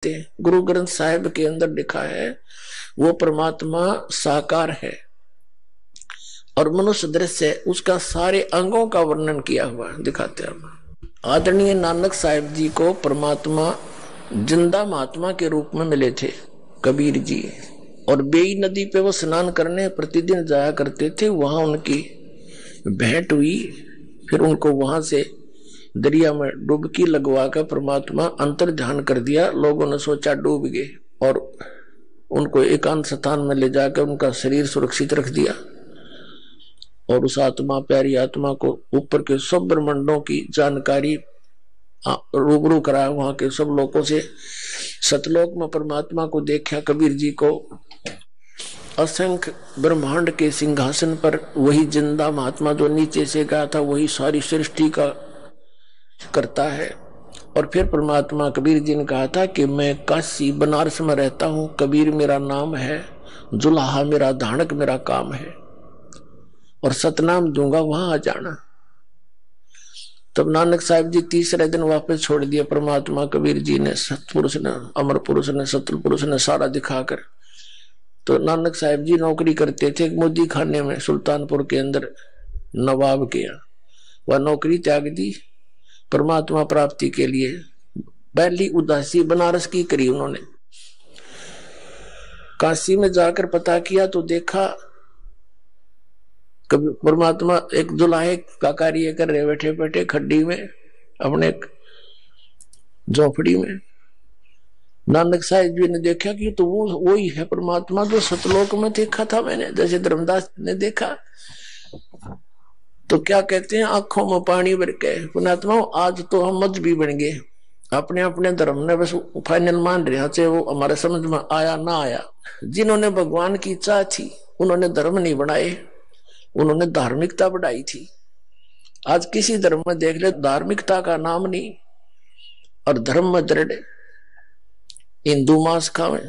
गुरु ग्रंथ साहिब के अंदर लिखा है वो परमात्मा साकार है और मनुष्य दृश्य उसका सारे अंगों का वर्णन किया हुआ दिखाते हैं। आदरणीय नानक साहिब जी को परमात्मा जिंदा महात्मा के रूप में मिले थे कबीर जी, और बेई नदी पे वो स्नान करने प्रतिदिन जाया करते थे। वहां उनकी भेंट हुई, फिर उनको वहां से दरिया में डुबकी लगवा कर परमात्मा अंतर ध्यान कर दिया। लोगों ने सोचा डूब गए और उनको एकांत स्थान में ले जाकर उनका शरीर सुरक्षित रख दिया और उस आत्मा प्यारी आत्मा को ऊपर के सब ब्रह्मांडों की जानकारी रूबरू कराया। वहां के सब लोगों से सतलोक में परमात्मा को देखा। कबीर जी को असंख्य ब्रह्मांड के सिंहासन पर वही जिंदा महात्मा जो नीचे से गया था वही सारी सृष्टि का करता है। और फिर परमात्मा कबीर जी ने कहा था कि मैं काशी बनारस में रहता हूं, कबीर मेरा नाम है, जुलाहा मेरा धानक मेरा काम है, और सतनाम दूंगा वहां आ जाना। तब नानक साहिब जी तीसरे दिन वापस छोड़ दिया परमात्मा कबीर जी ने। सतपुरुष ने, अमर पुरुष ने, सतल पुरुष ने सारा दिखाकर। तो नानक साहिब जी नौकरी करते थे मोदी खाने में सुल्तानपुर के अंदर नवाब के यहाँ। वह नौकरी त्याग दी परमात्मा प्राप्ति के लिए। पहली उदासी बनारस की करी उन्होंने। काशी में जाकर पता किया तो देखा कभी परमात्मा एक जुलाहे का कार्य कर रहे बैठे बैठे खड्डी में अपने झोपड़ी में। नानक साहिब जी ने देखा कि तो वो ही है परमात्मा जो सतलोक में देखा था मैंने, जैसे धर्मदास ने देखा। तो क्या कहते हैं, आंखों में पानी भर के पुणात्मा आज तो हम मजहबी बन गए, अपने अपने धर्म ने बस फाइनल मान रहे, चाहे वो हमारे समझ में आया ना आया। जिन्होंने भगवान की इच्छा थी उन्होंने धर्म नहीं बनाए, उन्होंने धार्मिकता बढ़ाई थी। आज किसी धर्म में देख ले धार्मिकता का नाम नहीं, और धर्म में दृढ़ हिंदू मांस खावे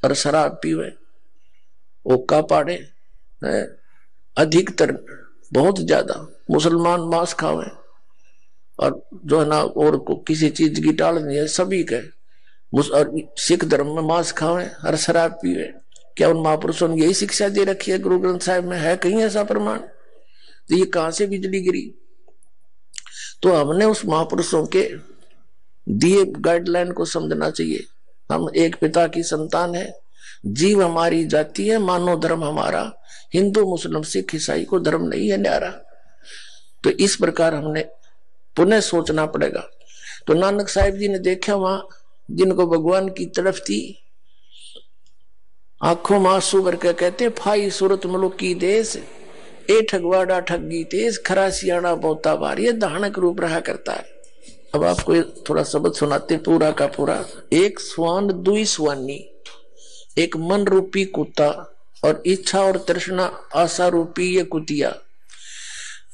और शराब पीवे, ओका पाड़े, अधिकतर बहुत ज्यादा मुसलमान मांस खावे और जो है ना और को किसी चीज की टाल नहीं है सभी के। और सिख धर्म में मांस खावे और शराब पीवे। क्या उन महापुरुषों ने यही शिक्षा दे रखी है? गुरु ग्रंथ साहिब में है कहीं ऐसा प्रमाण? तो ये कहां से बिजली गिरी? तो हमने उस महापुरुषों के दिए गाइडलाइन को समझना चाहिए। हम एक पिता की संतान है, जीव हमारी जाति है, मानव धर्म हमारा, हिंदू मुस्लिम सिख ईसाई को धर्म नहीं है न्यारा। तो इस प्रकार हमने पुनः सोचना पड़ेगा। तो नानक साहिब जी ने देखा वहां जिनको भगवान की तरफ थी, आंखों में आंसू भर के कहते फाई सूरत मुल्क की देश, ए ठगवाड़ा ठगी तेज, खरा सियाणा बहुता बार, ये धानक रूप रहा करता है। अब आपको थोड़ा शब्द सुनाते पूरा का पूरा। एक स्वान दुई स्वानी, एक मन रूपी कुत्ता और इच्छा और तृष्णा आशा रूपी ये कुतिया,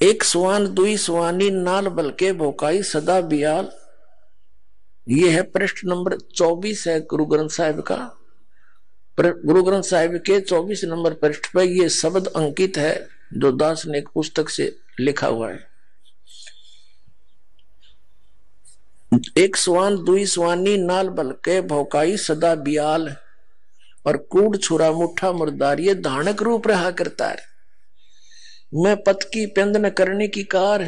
एक स्वान दुई स्वानी नाल बलके भोकाई सदा बियाल। ये है पृष्ठ नंबर 24 है गुरु ग्रंथ साहिब का। गुरु ग्रंथ साहिब के 24 नंबर पृष्ठ पर ये शब्द अंकित है जो दास ने एक पुस्तक से लिखा हुआ है। एक स्वान दुई स्वानी नाल बलके भौकाई सदा बियाल, और कूड़ छुरा मुठा मुर्दार, ये धानक रूप रहा करता है। मैं पत की पेंद न करने की कार,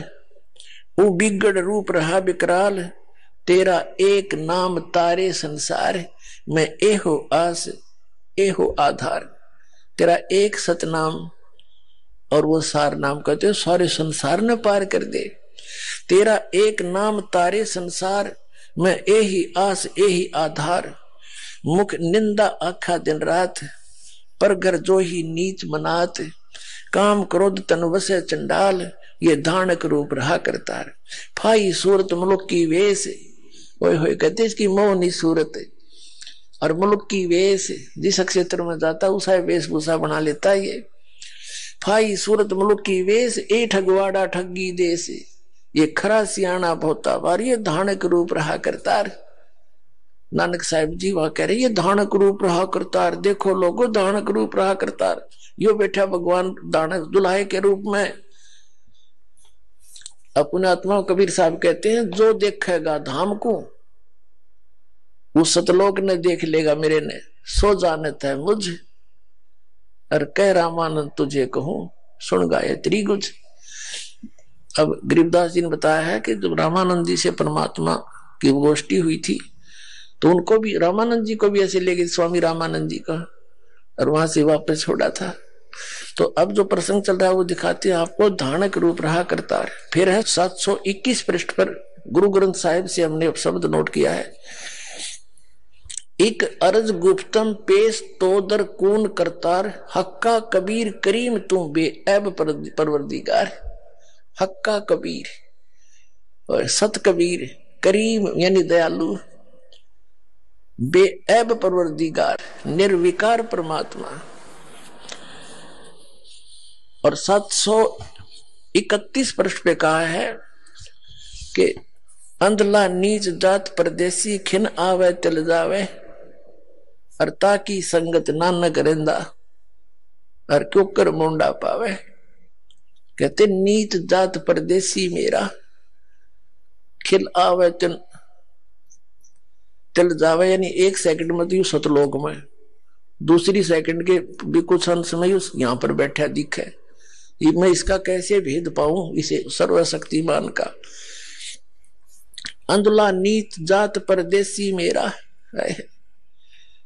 वो बिगड़ रूप रहा बिकराल, तेरा एक नाम तारे संसार, मैं एहो आस एहो आधार। तेरा एक सतनाम और वो सार नाम कहते हो सारे संसार ने पार कर दे। तेरा एक नाम तारे संसार, मैं एही आस एही आधार। मुख निंदा आखा दिन रात, पर घर जो ही नीच मनात, काम क्रोध तन वसे चंडाल, ये धानक रूप रहा करता है। फाई सूरत मुल्क की वेश, ओए होए कहते इसकी मोहनी सूरत, और मुल्क की वेश जिस क्षेत्र में जाता उसा वेशभूषा बना लेता है। ये फाई सूरत मुल्क की वेश, ए ठगवाड़ा ठगी देश, ये खरा सियाणा बहुता बार, ये धानक रूप रहा करतार। नानक साहिब जी वहां कह रहे ये धानक रूप रहा करतार। देखो लोगो धानक रूप रहा करतार, यो बैठा भगवान धानक दुल्हे के रूप में। अपने आत्मा कबीर साहब कहते हैं जो देखेगा धाम को वो सतलोक ने देख लेगा मेरे ने, सो जानत है मुझ, और कह रामानंद तुझे कहूं, सुन गाये त्रिगुज। अब गरीबदास जी ने बताया है कि जब रामानंद जी से परमात्मा की गोष्ठी हुई थी तो उनको भी, रामानंद जी को भी ऐसे ले गए स्वामी रामानंद जी का, और वहां से वापस छोड़ा था। तो अब जो प्रसंग चल रहा है वो दिखाते हैं आपको धानक रूप रहा करतार। फिर है 721 पृष्ठ पर गुरु ग्रंथ साहिब से हमने शब्द नोट किया है, एक अर्ज गुप्तम पेश तोदर कून करतार, हक्का कबीर करीम तू बेऐब परवरदिगार। हक्का कबीर और सत कबीर, करीम यानी दयालु, बेऐब परवरदिगार निर्विकार परमात्मा। और 731 पृष्ठ पे कहा है कि अंधला नीच जात परदेसी खिन आवे तिल जावे, और ताकि संगत नानक रेंदा, और क्यों कर मुंडा पावे। कहते नीच जात परदेसी मेरा, खिल आवे तिल जावे, यानी एक सेकंड में तो यू सतलोक में, दूसरी सेकंड के भी कुछ अंश में यहां पर बैठा दिखे, मैं इसका कैसे भेद पाऊं इसे सर्वशक्तिमान का। अंधला नीच जात परदेसी मेरा,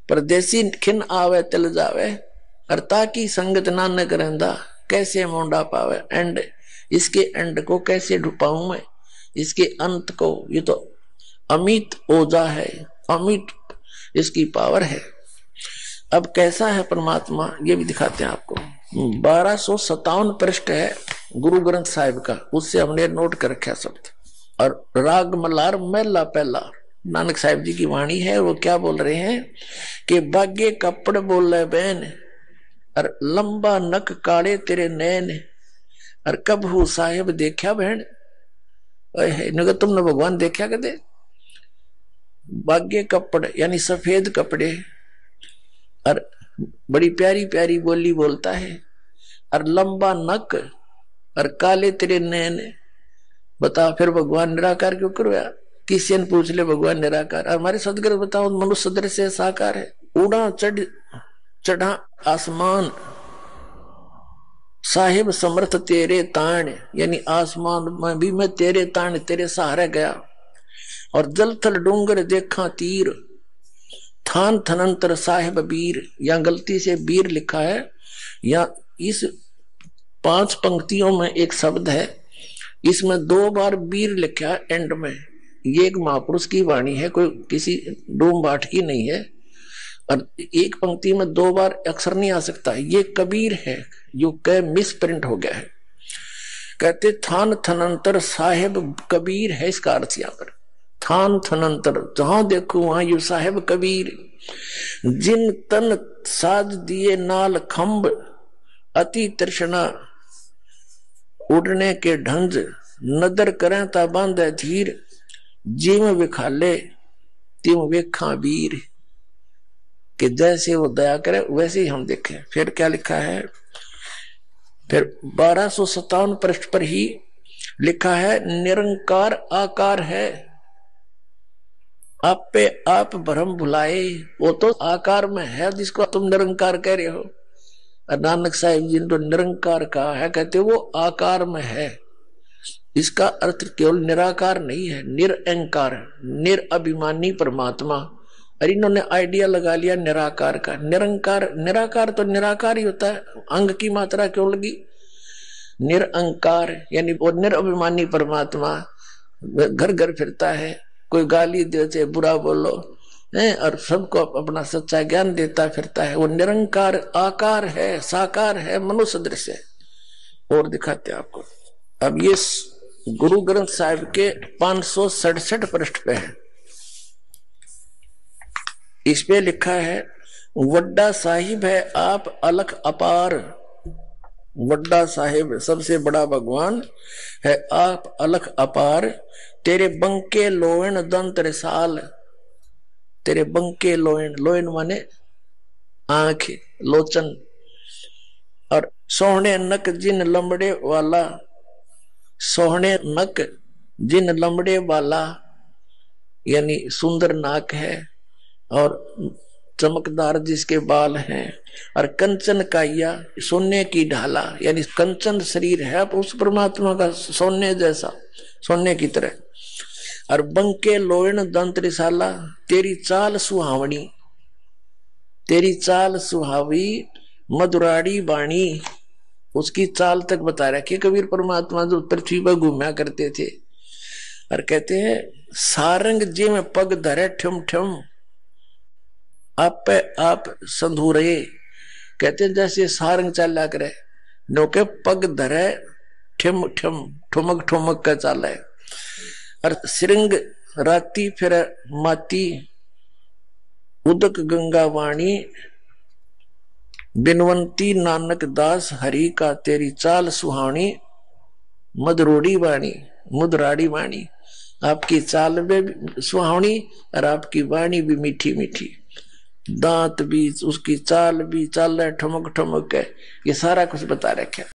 परदेसी खिन आवे तिल जावे, और ताकि संगत नानक रहंदा, कैसे मोंडा पावे। एंड इसके एंड को कैसे ढूंढाऊं मैं, इसके अंत को। ये तो अमित ओजा है, अमित इसकी पावर है। अब कैसा है परमात्मा ये भी दिखाते हैं आपको। 1257 पृष्ठ है गुरु ग्रंथ साहिब का, उससे हमने नोट कर रखा शब्द। और राग मल्हार महला पहला नानक साहिब जी की वाणी है। वो क्या बोल रहे हैं कि बागे कपड़ बोले बैन, और लंबा नक काले तेरे नैन, और कब हु साहिब देखा बहन। तुमने भगवान देखा कदे। बागे कपड़ यानी सफेद कपड़े, और बड़ी प्यारी प्यारी बोली बोलता है, और लंबा नक, और काले तेरे नैन। बता फिर भगवान निराकार क्यों करवाया। किसी ने पूछ ले भगवान निराकार, हमारे सदगुरु बताओ मनुष्य सदृश से साकार है। उड़ा चढ़ा आसमान साहिब समर्थ तेरे ताण, यानी आसमान में भी मैं तेरे ताण तेरे सहारे गया। और जल थल डूंगर देखा तीर, थान थनंतर साहिब वीर। या गलती से वीर लिखा है, या इस 5 पंक्तियों में एक शब्द है, इसमें 2 बार वीर लिखा है एंड में। ये एक महापुरुष की वाणी है, कोई किसी डूम बाट की नहीं है। और एक पंक्ति में 2 बार अक्षर नहीं आ सकता, ये कबीर है जो क मिस प्रिंट हो गया है। कहते थान थनंतर साहिब कबीर है इसका अर्थ। यहाँ पर थान थनंतर जहां देखो वहां यू साहिब कबीर। जिन तन साज दिए नाल खंब, अति तृष्णा उड़ने के ढंज। नदर करें ता बांधे धीर, जिम विखाले तिम वेखा वीर। कि जैसे वो दया करे वैसे ही हम देखें। फिर क्या लिखा है, फिर 1257 पृष्ठ पर ही लिखा है, निरंकार आकार है, आप पे आप भ्रम भुलाए। वो तो आकार में है जिसको तुम निरंकार कह रहे हो। नानक साहिब जी ने तो निरंकार कहा है, कहते वो आकार में है। इसका अर्थ केवल निराकार नहीं है, निरअंकार, निरअभिमानी परमात्मा। और इन्होंने आइडिया लगा लिया निराकार का। निरंकार, निराकार तो निराकार ही होता है, अंग की मात्रा क्यों लगी। निरअंकार यानी वो निरअभिमानी परमात्मा घर घर फिरता है, कोई गाली देते बुरा बोलो है, और सबको अपना सच्चा ज्ञान देता फिरता है। वो निरंकार आकार है, साकार है, मनुष्य दृश्य है। और दिखाते आपको। अब ये गुरु ग्रंथ साहिब के 567 पृष्ठ पे है। इस पे लिखा है, वड्डा साहिब है आप अलख अपार। वड्डा साहिब सबसे बड़ा भगवान है, आप अलख अपार। तेरे बंके लोयन दंत रिसाल। तेरे बंके लोयन, लोयन माने आंख, लोचन। और सोहने नक जिन लंबड़े वाला, सोहने नक जिन लंबड़े वाला यानी सुंदर नाक है। और चमकदार जिसके बाल हैं, और कंचन काया सोने की ढाला, यानी कंचन शरीर है उस परमात्मा का सोने जैसा, सोने की तरह। और बंके लोयण दंत रिसाला, तेरी चाल सुहावनी, तेरी चाल सुहावी मधुराड़ी बाणी, उसकी चाल तक बता रखी कबीर परमात्मा जो पृथ्वी पर घूमा करते थे। और कहते हैं सारंग जी में पग धरे ठम ठम, आप पे आप संधूरे, कहते हैं जैसे सारंग चला करे नोके पग धरे ठम ठम, ठुमक ठुमक का चाल है। और श्रृंग राती फिर माती, उदक गंगा वाणी, बिनवंती नानक दास हरि का, तेरी चाल सुहावनी मधुरोड़ी वाणी, मुदराड़ी वाणी, आपकी चाल भी सुहावनी और आपकी वाणी भी मीठी मीठी, दांत भी उसकी चाल भी, चाल है ठमक ठमक है, ये सारा कुछ बता रखा।